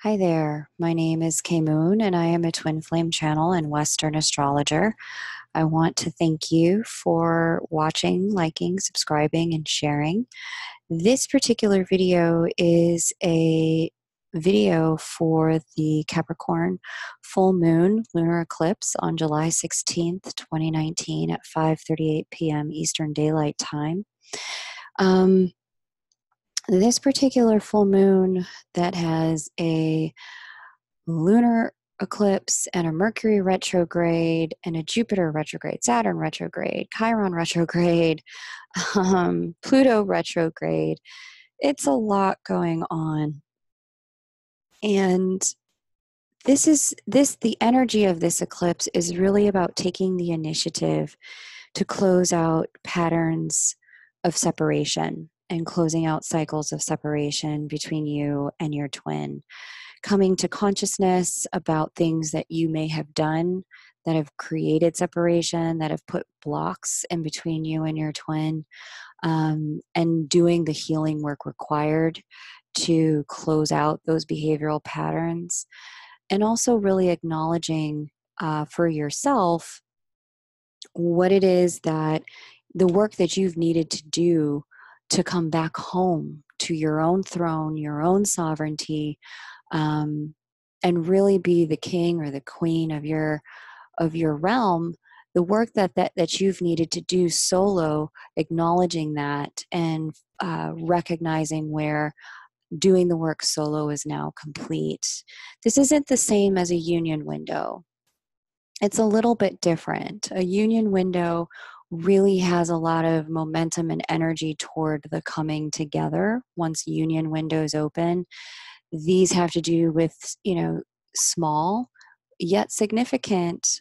Hi there, my name is Kay Moon and I am a twin flame channel and Western astrologer. I want to thank you for watching, liking, subscribing, and sharing. This particular video is a video for the Capricorn full moon lunar eclipse on July 16th, 2019 at 5:38 p.m. Eastern Daylight Time. This particular full moon that has a lunar eclipse and a Mercury retrograde and a Jupiter retrograde, Saturn retrograde, Chiron retrograde, Pluto retrograde. It's a lot going on. And the energy of this eclipse is really about taking the initiative to close out patterns of separation and closing out cycles of separation between you and your twin. Coming to consciousness about things that you may have done that have created separation, that have put blocks in between you and your twin, and doing the healing work required to close out those behavioral patterns. And also really acknowledging for yourself what it is that the work that you've needed to do to come back home to your own throne, your own sovereignty, and really be the king or the queen of your realm. The work that you've needed to do solo, acknowledging that and recognizing where doing the work solo is now complete. This isn't the same as a union window. It's a little bit different. A union window really has a lot of momentum and energy toward the coming together once union windows open. These have to do with, small yet significant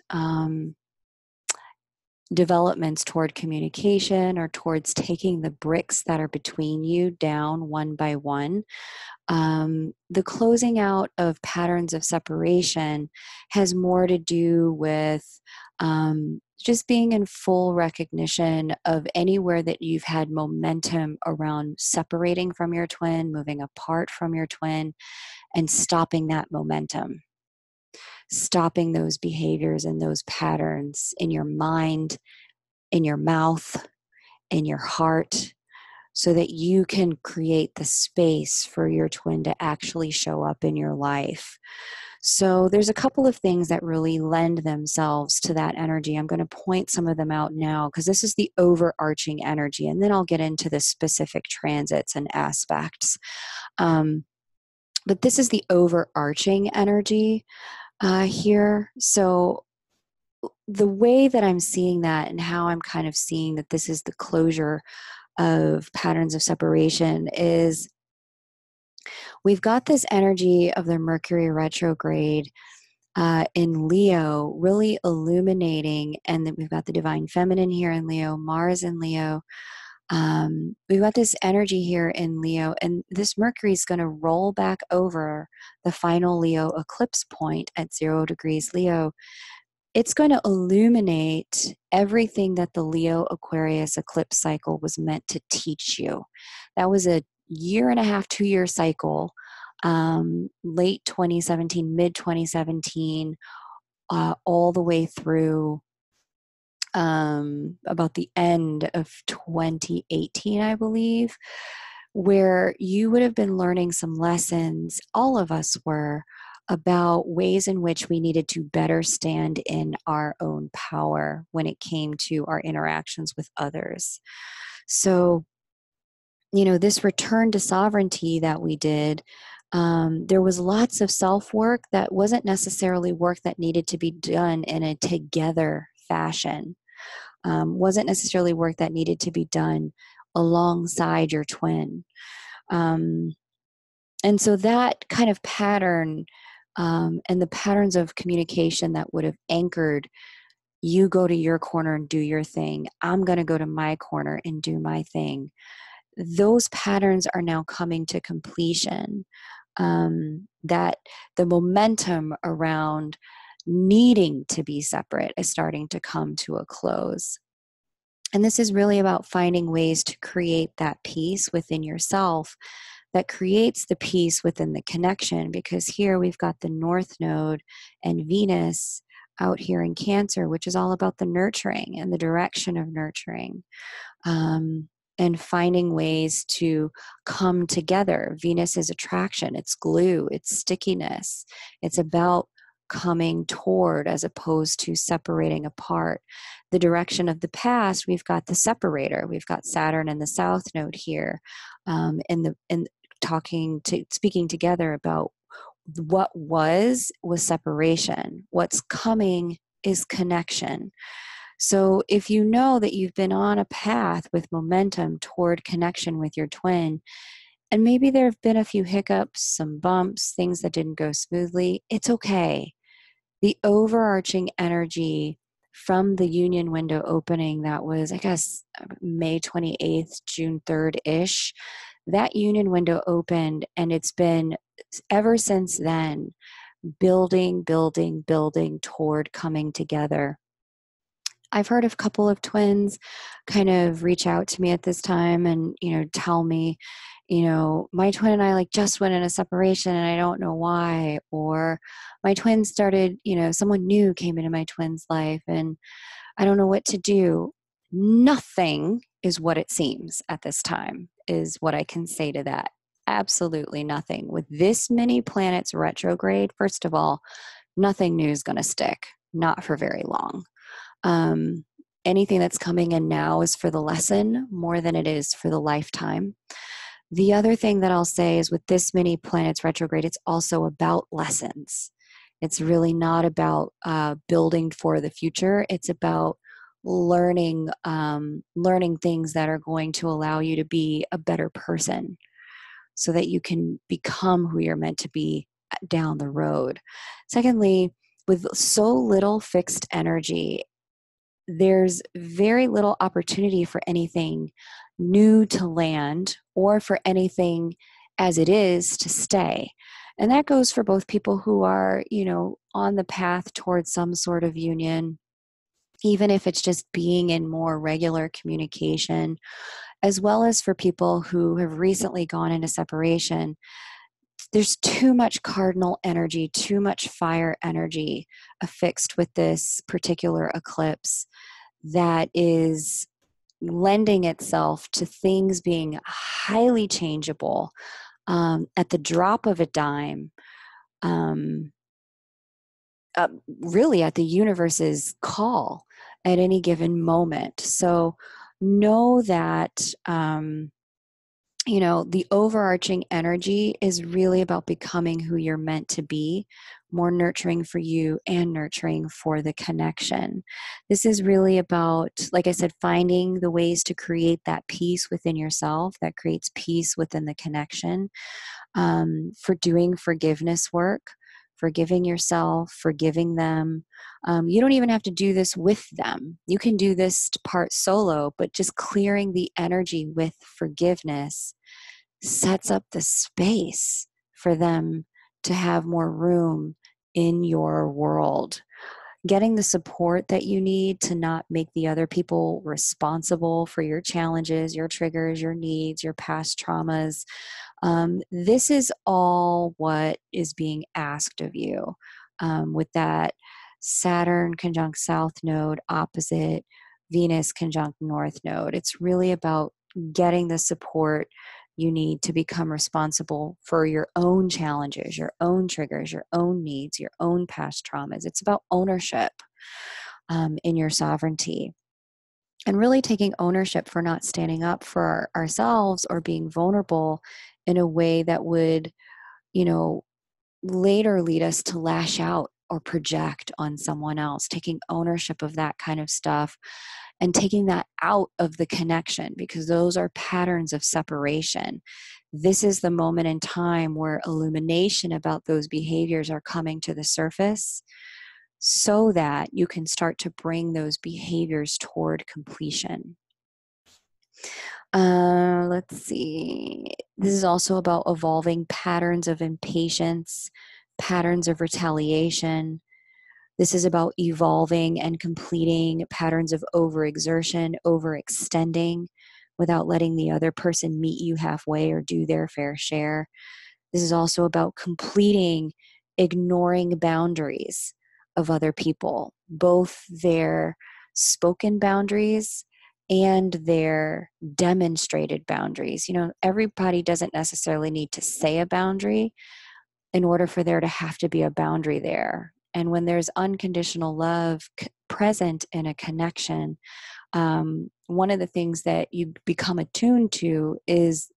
developments toward communication or towards taking the bricks that are between you down one by one. The closing out of patterns of separation has more to do with just being in full recognition of anywhere that you've had momentum around separating from your twin, moving apart from your twin, and stopping that momentum, stopping those behaviors and those patterns in your mind, in your mouth, in your heart, so that you can create the space for your twin to actually show up in your life. So there's a couple of things that really lend themselves to that energy. I'm going to point some of them out now because this is the overarching energy, and then I'll get into the specific transits and aspects. But this is the overarching energy here. So the way that I'm seeing that and how I'm kind of seeing that this is the closure of patterns of separation is we've got this energy of the Mercury retrograde in Leo really illuminating, and then we've got the divine feminine here in Leo, Mars in Leo. We've got this energy here in Leo, and this Mercury is going to roll back over the final Leo eclipse point at 0 degrees Leo. It's going to illuminate everything that the Leo Aquarius eclipse cycle was meant to teach you. That was a 1.5 to 2 year cycle, late 2017, mid 2017, all the way through about the end of 2018, I believe, where you would have been learning some lessons, all of us were, about ways in which we needed to better stand in our own power when it came to our interactions with others. So, this return to sovereignty that we did, there was lots of self-work that wasn't necessarily work that needed to be done in a together fashion. Wasn't necessarily work that needed to be done alongside your twin. And so that kind of pattern and the patterns of communication that would have anchored, you go to your corner and do your thing, I'm going to go to my corner and do my thing. Those patterns are now coming to completion. That the momentum around needing to be separate is starting to come to a close. And this is really about finding ways to create that peace within yourself that creates the peace within the connection, because here we've got the North Node and Venus out here in Cancer, which is all about the nurturing and the direction of nurturing, and finding ways to come together. Venus is attraction, it's glue, it's stickiness. It's about coming toward as opposed to separating apart. The direction of the past, we've got the separator. We've got Saturn and the South Node here, in speaking together about what was separation. What's coming is connection. So if you know that you've been on a path with momentum toward connection with your twin, and maybe there have been a few hiccups, some bumps, things that didn't go smoothly, it's okay. The overarching energy from the union window opening, that was, I guess, May 28th, June 3rd-ish, that union window opened, and it's been ever since then building toward coming together. I've heard of a couple of twins kind of reach out to me at this time and, tell me, my twin and I just went in a separation and I don't know why. Or my twin started, someone new came into my twin's life and I don't know what to do. Nothing is what it seems at this time, is what I can say to that. Absolutely nothing. With this many planets retrograde, first of all, nothing new is going to stick, not for very long. Anything that's coming in now is for the lesson more than it is for the lifetime. The other thing that I'll say is with this many planets retrograde, it's also about lessons. It's really not about building for the future. It's about learning things that are going to allow you to be a better person so that you can become who you're meant to be down the road. Secondly, with so little fixed energy, there's very little opportunity for anything new to land or for anything as it is to stay. And that goes for both people who are, on the path towards some sort of union, even if it's just being in more regular communication, as well as for people who have recently gone into separation. There's too much cardinal energy, too much fire energy affixed with this particular eclipse that is lending itself to things being highly changeable at the drop of a dime, really at the universe's call at any given moment. So know that the overarching energy is really about becoming who you're meant to be, more nurturing for you and nurturing for the connection. This is really about, like I said, finding the ways to create that peace within yourself that creates peace within the connection, for doing forgiveness work, forgiving yourself, forgiving them. You don't even have to do this with them. You can do this part solo, but just clearing the energy with forgiveness sets up the space for them to have more room in your world. Getting the support that you need to not make the other people responsible for your challenges, your triggers, your needs, your past traumas. This is all what is being asked of you with that Saturn conjunct South Node opposite Venus conjunct North Node. It's really about getting the support you need to become responsible for your own challenges, your own triggers, your own needs, your own past traumas. It's about ownership in your sovereignty. And really taking ownership for not standing up for ourselves or being vulnerable in a way that would, later lead us to lash out or project on someone else. Taking ownership of that kind of stuff and taking that out of the connection, because those are patterns of separation. This is the moment in time where illumination about those behaviors are coming to the surface, so that you can start to bring those behaviors toward completion. Let's see. This is also about evolving patterns of impatience, patterns of retaliation. This is about evolving and completing patterns of overexertion, overextending, without letting the other person meet you halfway or do their fair share. This is also about completing ignoring boundaries of other people, both their spoken boundaries and their demonstrated boundaries. You know, everybody doesn't necessarily need to say a boundary in order for there to have to be a boundary there. And when there's unconditional love present in a connection, one of the things that you become attuned to is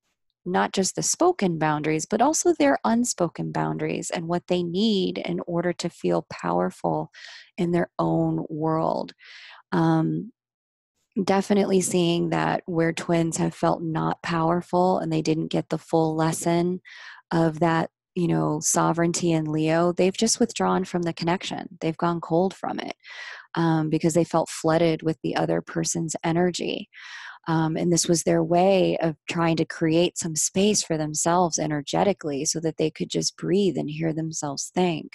not just the spoken boundaries, but also their unspoken boundaries and what they need in order to feel powerful in their own world. Um, Definitely seeing that where twins have felt not powerful and they didn't get the full lesson of that, you know, sovereignty in Leo, they've just withdrawn from the connection. They've gone cold from it because they felt flooded with the other person's energy. And this was their way of trying to create some space for themselves energetically so that they could just breathe and hear themselves think.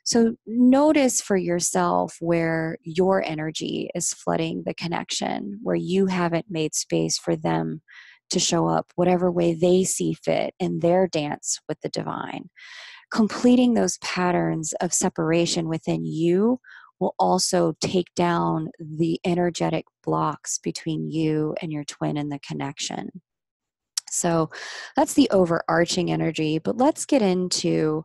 So notice for yourself where your energy is flooding the connection, where you haven't made space for them to show up whatever way they see fit in their dance with the divine. Completing those patterns of separation within you will also take down the energetic blocks between you and your twin and the connection. So that's the overarching energy, but let's get into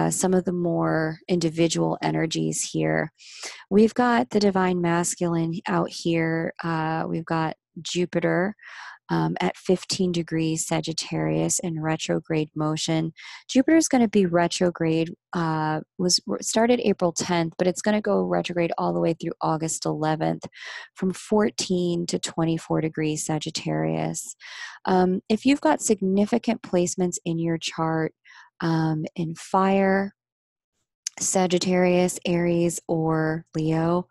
some of the more individual energies here. We've got the divine masculine out here. We've got Jupiter at 15 degrees Sagittarius in retrograde motion. Jupiter is going to be retrograde, was started April 10th, but it's going to go retrograde all the way through August 11th from 14 to 24 degrees Sagittarius. If you've got significant placements in your chart in fire, Sagittarius, Aries, or Leo,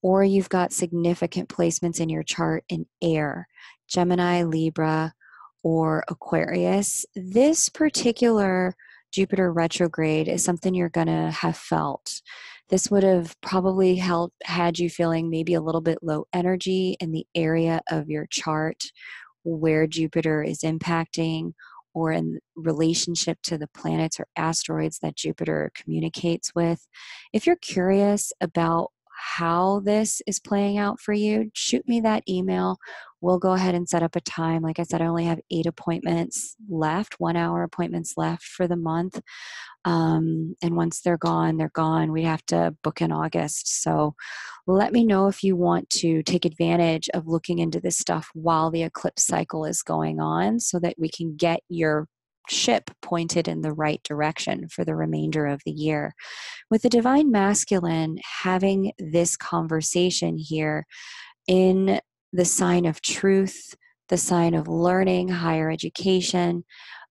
or you've got significant placements in your chart in air, Gemini, Libra, or Aquarius, this particular Jupiter retrograde is something you're going to have felt. This would have probably had you feeling maybe a little bit low energy in the area of your chart where Jupiter is impacting, or in relationship to the planets or asteroids that Jupiter communicates with. If you're curious about how this is playing out for you, shoot me that email. We'll go ahead and set up a time. Like I said, I only have 8 appointments left, 1-hour appointments left for the month. And once they're gone, they're gone. We have to book in August. So let me know if you want to take advantage of looking into this stuff while the eclipse cycle is going on so that we can get your ship pointed in the right direction for the remainder of the year. With the divine masculine having this conversation here in the sign of truth, the sign of learning, higher education,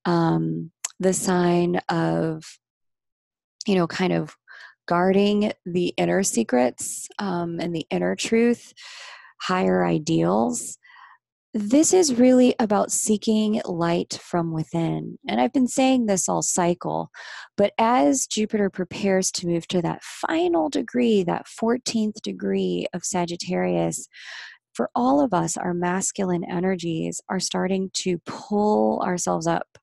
the sign of, you know, kind of guarding the inner secrets and the inner truth, higher ideals. This is really about seeking light from within. And I've been saying this all cycle, but as Jupiter prepares to move to that final degree, that 14th degree of Sagittarius, for all of us, our masculine energies are starting to pull ourselves up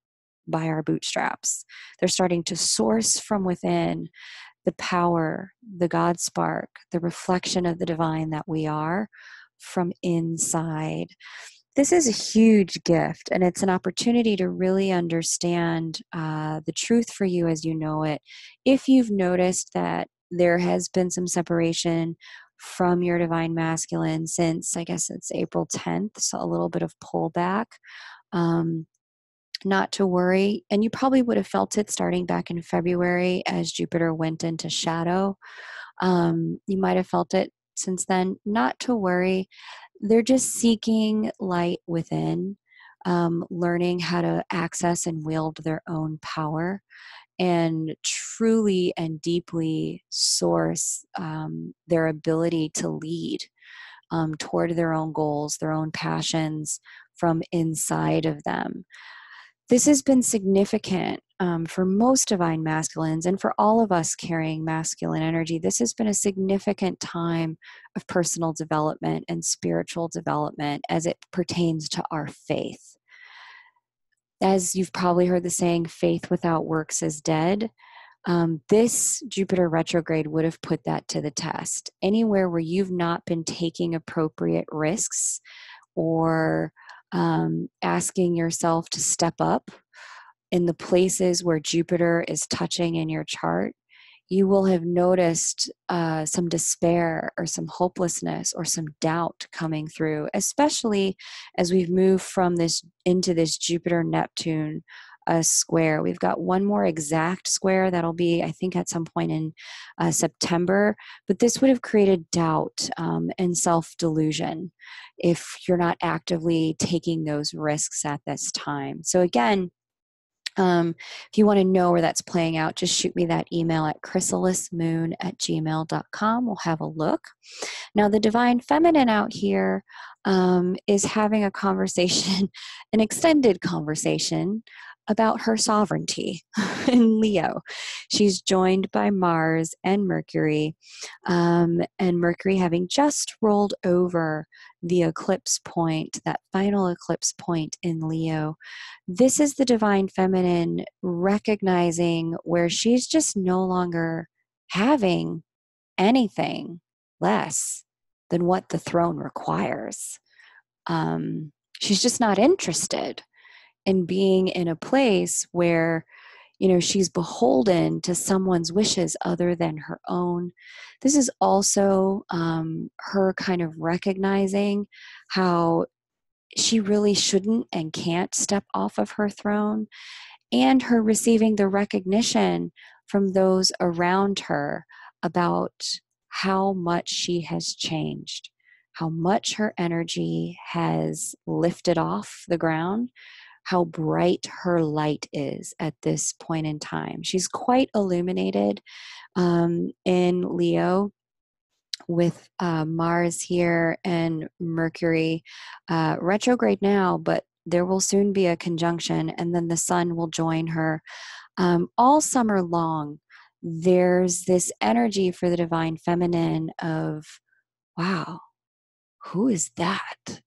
by our bootstraps. They're starting to source from within the power, the God spark, the reflection of the divine that we are from inside. This is a huge gift, and it's an opportunity to really understand the truth for you as you know it. If you've noticed that there has been some separation from your divine masculine since, I guess it's April 10th, so a little bit of pullback, not to worry. And you probably would have felt it starting back in February as Jupiter went into shadow. You might have felt it since then. Not to worry. They're just seeking light within, learning how to access and wield their own power and truly and deeply source their ability to lead toward their own goals, their own passions from inside of them. This has been significant for most divine masculines and for all of us carrying masculine energy. This has been a significant time of personal development and spiritual development as it pertains to our faith. As you've probably heard the saying, faith without works is dead. This Jupiter retrograde would have put that to the test. Anywhere where you've not been taking appropriate risks or asking yourself to step up in the places where Jupiter is touching in your chart, you will have noticed some despair or some hopelessness or some doubt coming through, especially as we've moved from this into this Jupiter-Neptune square. We've got one more exact square that'll be, I think, at some point in September, but this would have created doubt and self-delusion if you're not actively taking those risks at this time. So again, if you want to know where that's playing out, just shoot me that email at krysalismoon@gmail.com. We'll have a look. Now, the divine feminine out here is having a conversation, an extended conversation about her sovereignty in Leo. She's joined by Mars and Mercury, and Mercury having just rolled over the eclipse point, that final eclipse point in Leo. This is the divine feminine recognizing where she's just no longer having anything less than what the throne requires. She's just not interested in being in a place where, she's beholden to someone's wishes other than her own. This is also her kind of recognizing how she really shouldn't and can't step off of her throne, and her receiving the recognition from those around her about how much she has changed, how much her energy has lifted off the ground, how bright her light is at this point in time. She's quite illuminated in Leo with Mars here and Mercury retrograde now, but there will soon be a conjunction, and then the sun will join her. All summer long, there's this energy for the divine feminine of, wow, who is that?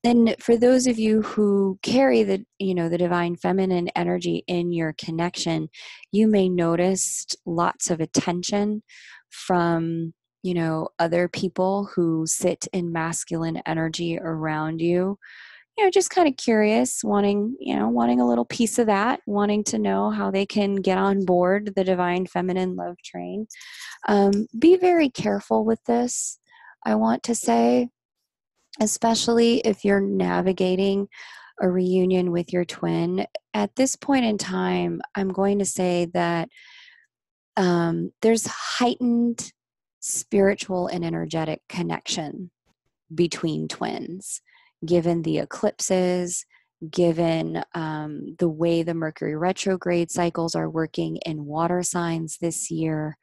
And for those of you who carry the divine feminine energy in your connection, you may notice lots of attention from, other people who sit in masculine energy around you. Just kind of curious, wanting a little piece of that, wanting to know how they can get on board the divine feminine love train. Be very careful with this, I want to say, especially if you're navigating a reunion with your twin. At this point in time, I'm going to say that there's heightened spiritual and energetic connection between twins, given the eclipses, given the way the Mercury retrograde cycles are working in water signs this year.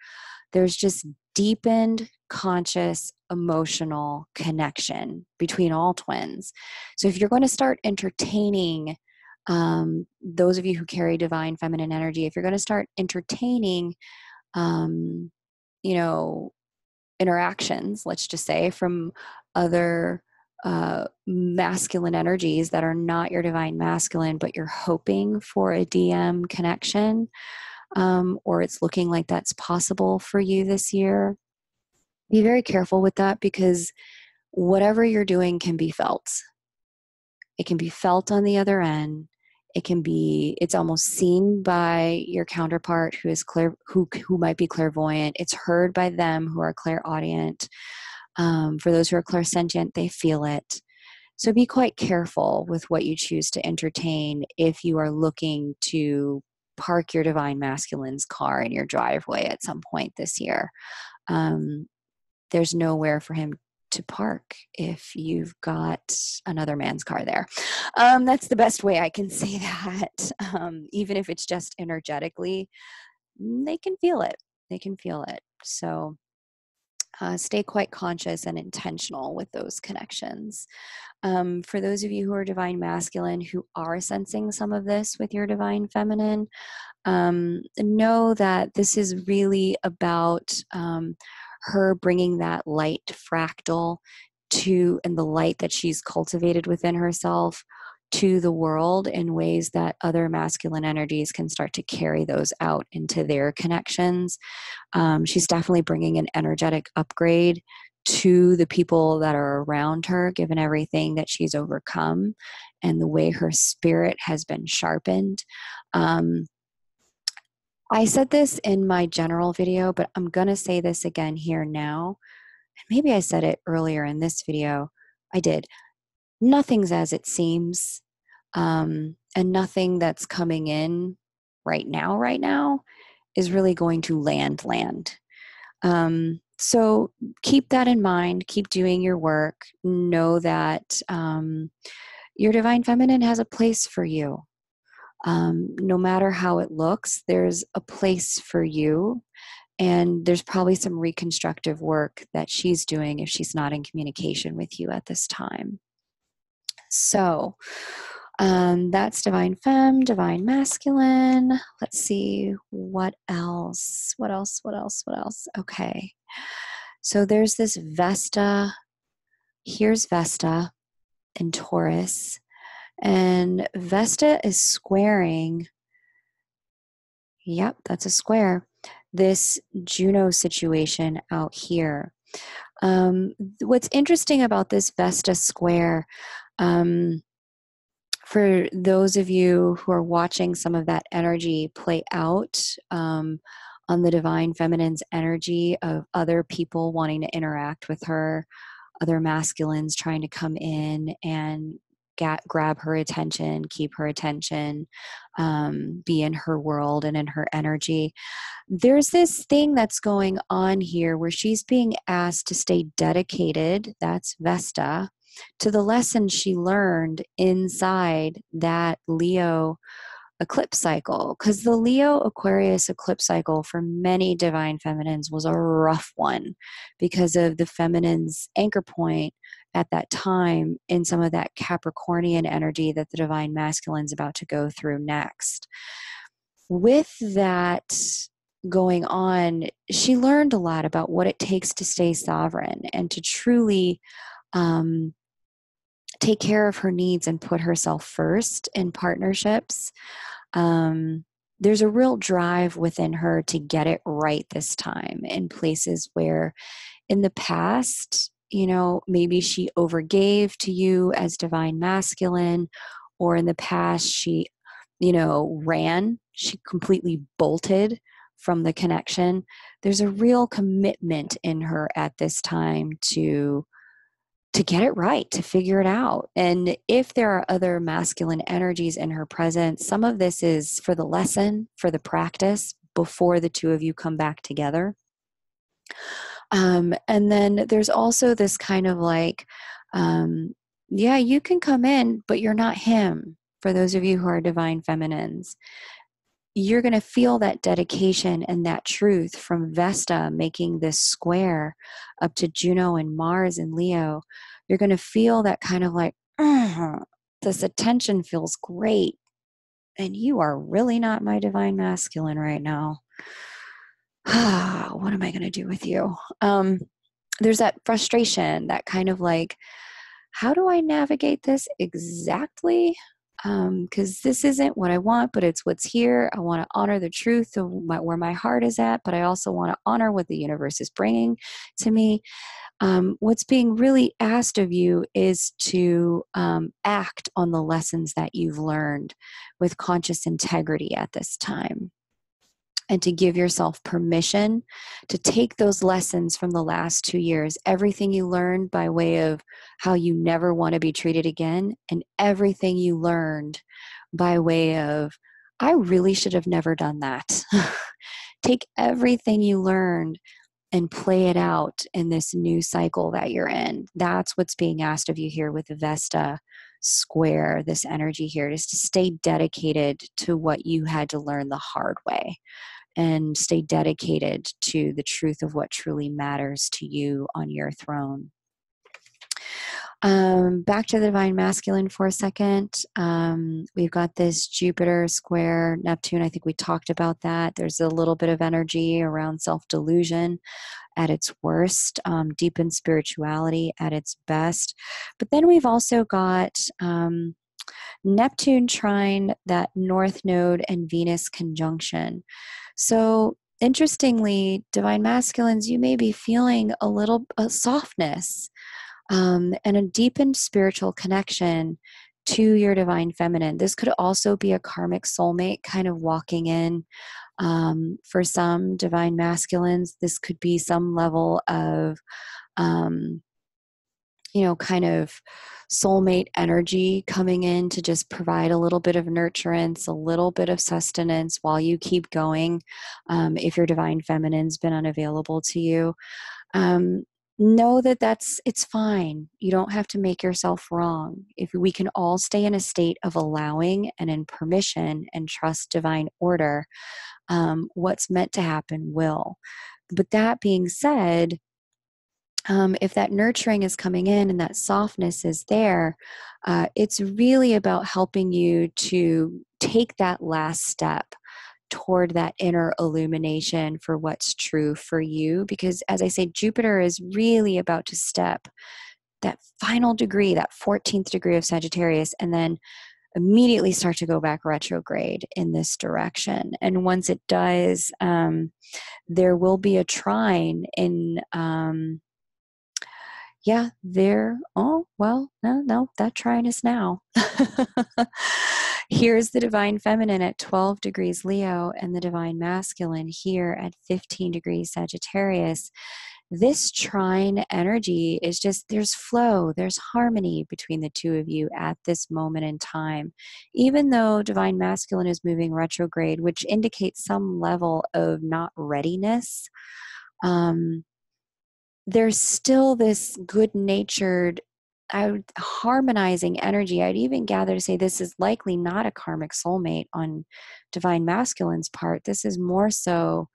There's just deepened conscious emotional connection between all twins. So if you're going to start entertaining those of you who carry divine feminine energy, if you're going to start entertaining interactions, let's just say, from other masculine energies that are not your divine masculine, but you're hoping for a DM connection, or it's looking like that's possible for you this year, be very careful with that, because whatever you're doing can be felt. It can be felt on the other end. It's almost seen by your counterpart who is who might be clairvoyant. It's heard by them who are clairaudient. For those who are clairsentient, they feel it. So be quite careful with what you choose to entertain if you are looking to park your divine masculine's car in your driveway at some point this year. There's nowhere for him to park if you've got another man's car there. That's the best way I can say that. Even if it's just energetically, they can feel it. So Stay quite conscious and intentional with those connections. For those of you who are divine masculine, who are sensing some of this with your divine feminine, know that this is really about her bringing that light fractal to, and the light that she's cultivated within herself, to the world in ways that other masculine energies can start to carry those out into their connections. She's definitely bringing an energetic upgrade to the people that are around her, given everything that she's overcome and the way her spirit has been sharpened. I said this in my general video, but I'm going to say this again here now. Maybe I said it earlier in this video. I did. Nothing's as it seems. And nothing that's coming in right now is really going to land. So keep that in mind. Keep doing your work. Know that your divine feminine has a place for you. No matter how it looks, there's a place for you. And there's probably some reconstructive work that she's doing if she's not in communication with you at this time. So that's divine femme, divine masculine. Let's see, what else? What else? Okay. So there's this Vesta. Here's Vesta in Taurus. And Vesta is squaring, yep, that's a square, this Juno situation out here. What's interesting about this Vesta square, for those of you who are watching some of that energy play out on the divine feminine's energy of other people wanting to interact with her, other masculines trying to come in and grab her attention, keep her attention, be in her world and in her energy. There's this thing that's going on here where she's being asked to stay dedicated, that's Vesta, to the lesson she learned inside that Leo eclipse cycle. Because the Leo Aquarius eclipse cycle for many divine feminines was a rough one because of the feminine's anchor point at that time in some of that Capricornian energy that the divine masculine's about to go through next. With that going on, she learned a lot about what it takes to stay sovereign and to truly take care of her needs and put herself first in partnerships. There's a real drive within her to get it right this time in places where in the past, maybe she overgave to you as divine masculine, or in the past she, ran, she completely bolted from the connection. There's a real commitment in her at this time to get it right, to figure it out. And if there are other masculine energies in her presence, some of this is for the lesson, for the practice, before the two of you come back together. And then there's also this kind of like, yeah, you can come in, but you're not him. For those of you who are divine feminines, you're going to feel that dedication and that truth from Vesta making this square up to Juno and Mars and Leo. You're going to feel that kind of like, this attention feels great. And you are really not my divine masculine right now. What am I going to do with you? There's that frustration, that kind of like, how do I navigate this exactly? Because this isn't what I want, but it's what's here. I want to honor the truth of where my heart is at, but I also want to honor what the universe is bringing to me. What's being really asked of you is to act on the lessons that you've learned with conscious integrity at this time, and to give yourself permission to take those lessons from the last 2 years, everything you learned by way of how you never want to be treated again, and everything you learned by way of, I really should have never done that. Take everything you learned and play it out in this new cycle that you're in. That's what's being asked of you here with the Vesta square, this energy here, is to stay dedicated to what you had to learn the hard way. and stay dedicated to the truth of what truly matters to you on your throne. Back to the divine masculine for a second. We've got this Jupiter square Neptune. I think we talked about that. There's a little bit of energy around self-delusion at its worst, deepened spirituality at its best. But then we've also got Neptune trine that North Node and Venus conjunction. So interestingly, divine masculines, you may be feeling a little softness and a deepened spiritual connection to your divine feminine. This could also be a karmic soulmate kind of walking in. For some divine masculines, this could be some level of, kind of soulmate energy coming in to just provide a little bit of nurturance, a little bit of sustenance while you keep going. If your divine feminine's been unavailable to you, know that it's fine. You don't have to make yourself wrong. If we can all stay in a state of allowing and in permission and trust divine order, what's meant to happen will. But that being said, if that nurturing is coming in and that softness is there, it's really about helping you to take that last step toward that inner illumination for what's true for you. Because as I say, Jupiter is really about to step that final degree, that 14th degree of Sagittarius, and then immediately start to go back retrograde in this direction. And once it does, there will be a trine in, that trine is now. Here's the divine feminine at 12 degrees Leo and the divine masculine here at 15 degrees Sagittarius. This trine energy is just, there's flow, there's harmony between the two of you at this moment in time. Even though divine masculine is moving retrograde, which indicates some level of not readiness, there's still this good-natured, harmonizing energy. I'd even gather to say this is likely not a karmic soulmate on divine masculine's part. This is more so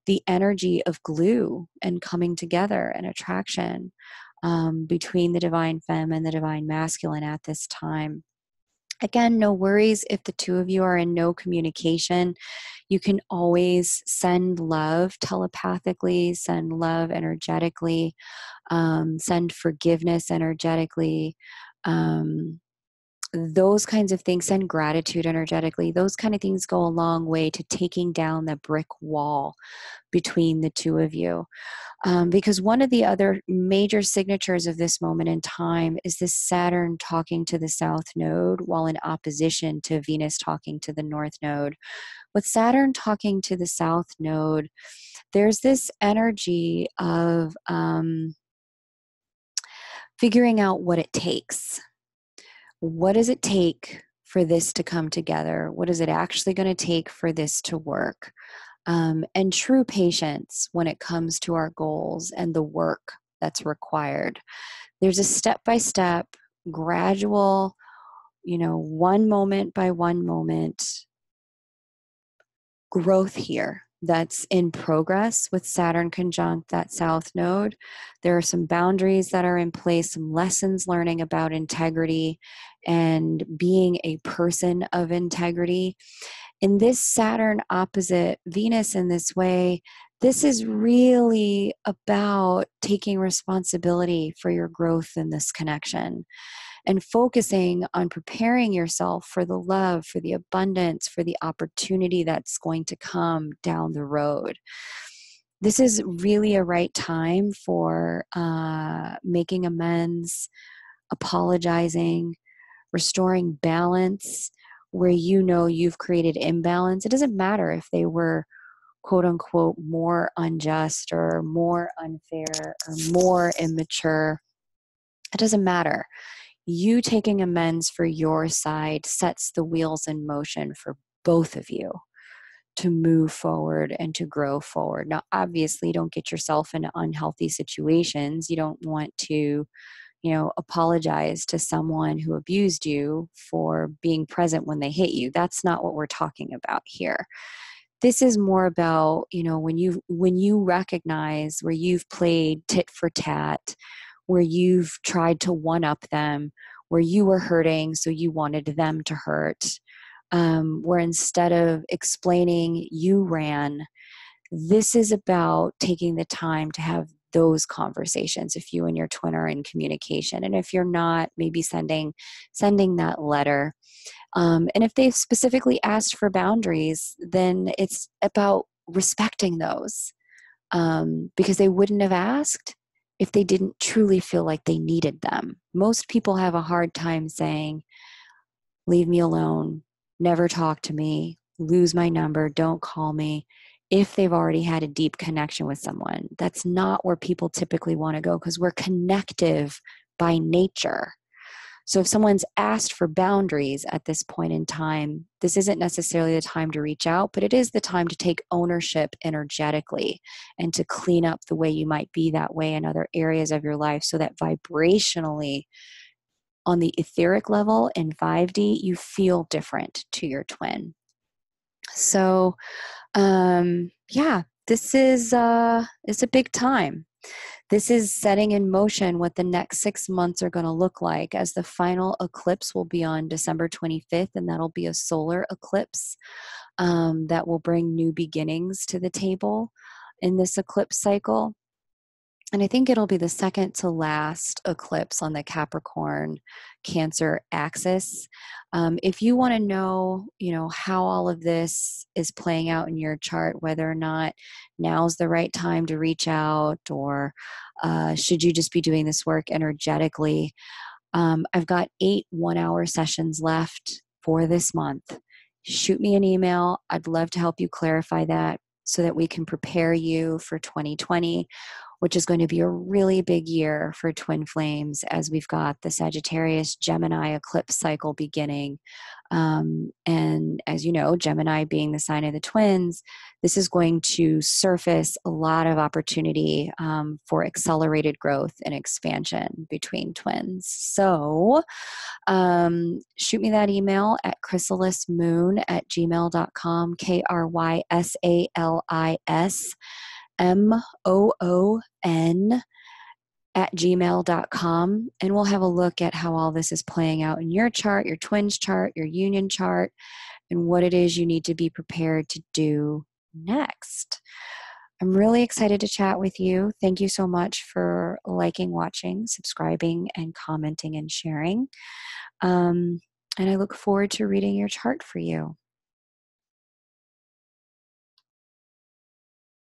the energy of glue and coming together and attraction between the divine femme and the divine masculine at this time. Again, no worries if the two of you are in no communication. You can always send love telepathically, send love energetically, send forgiveness energetically, those kinds of things, send gratitude energetically. Those kind of things go a long way to taking down the brick wall between the two of you. Because one of the other major signatures of this moment in time is this Saturn talking to the South Node while in opposition to Venus talking to the North Node. With Saturn talking to the South Node, there's this energy of figuring out what it takes. What does it take for this to come together? What is it actually going to take for this to work? And true patience when it comes to our goals and the work that's required. There's a step-by-step, gradual, one moment by one moment growth here that's in progress with Saturn conjunct that South Node. There are some boundaries that are in place, some lessons learning about integrity and being a person of integrity. In this Saturn opposite Venus in this way, this is really about taking responsibility for your growth in this connection and focusing on preparing yourself for the love, for the abundance, for the opportunity that's going to come down the road. This is really a right time for making amends, apologizing, restoring balance where you've created imbalance. It doesn't matter if they were quote unquote more unjust or more unfair or more immature. It doesn't matter. You taking amends for your side sets the wheels in motion for both of you to move forward and to grow forward. Now, obviously, don't get yourself into unhealthy situations. You don't want to, apologize to someone who abused you for being present when they hit you. That's not what we're talking about here. this is more about, when you recognize where you've played tit for tat, where you've tried to one up them, where you were hurting so you wanted them to hurt, where instead of explaining, you ran. This is about taking the time to have those conversations if you and your twin are in communication, and if you're not, maybe sending that letter. And if they've specifically asked for boundaries, then it's about respecting those, because they wouldn't have asked if they didn't truly feel like they needed them. Most people have a hard time saying, leave me alone, never talk to me, lose my number, don't call me, if they've already had a deep connection with someone. That's not where people typically want to go, because we're connective by nature. So if someone's asked for boundaries at this point in time, this isn't necessarily the time to reach out, but it is the time to take ownership energetically and to clean up the way you might be that way in other areas of your life, so that vibrationally, on the etheric level in 5D, you feel different to your twin. So, yeah, this is it's a big time. This is setting in motion what the next 6 months are going to look like, as the final eclipse will be on December 25th, and that'll be a solar eclipse that will bring new beginnings to the table in this eclipse cycle. And I think it'll be the second to last eclipse on the Capricorn Cancer axis. If you want to know, how all of this is playing out in your chart, whether or not now's the right time to reach out, or should you just be doing this work energetically, I've got 8 one-hour sessions left for this month. Shoot me an email. I'd love to help you clarify that, so that we can prepare you for 2020, which is going to be a really big year for twin flames, as we've got the Sagittarius Gemini eclipse cycle beginning. And as you know, Gemini being the sign of the twins, this is going to surface a lot of opportunity for accelerated growth and expansion between twins. So shoot me that email at krysalismoon@gmail.com, KRYSALISMOON @gmail.com, and we'll have a look at how all this is playing out in your chart, your twin's chart, your union chart, and what it is you need to be prepared to do next. I'm really excited to chat with you. Thank you so much for liking, watching, subscribing, and commenting and sharing. And I look forward to reading your chart for you.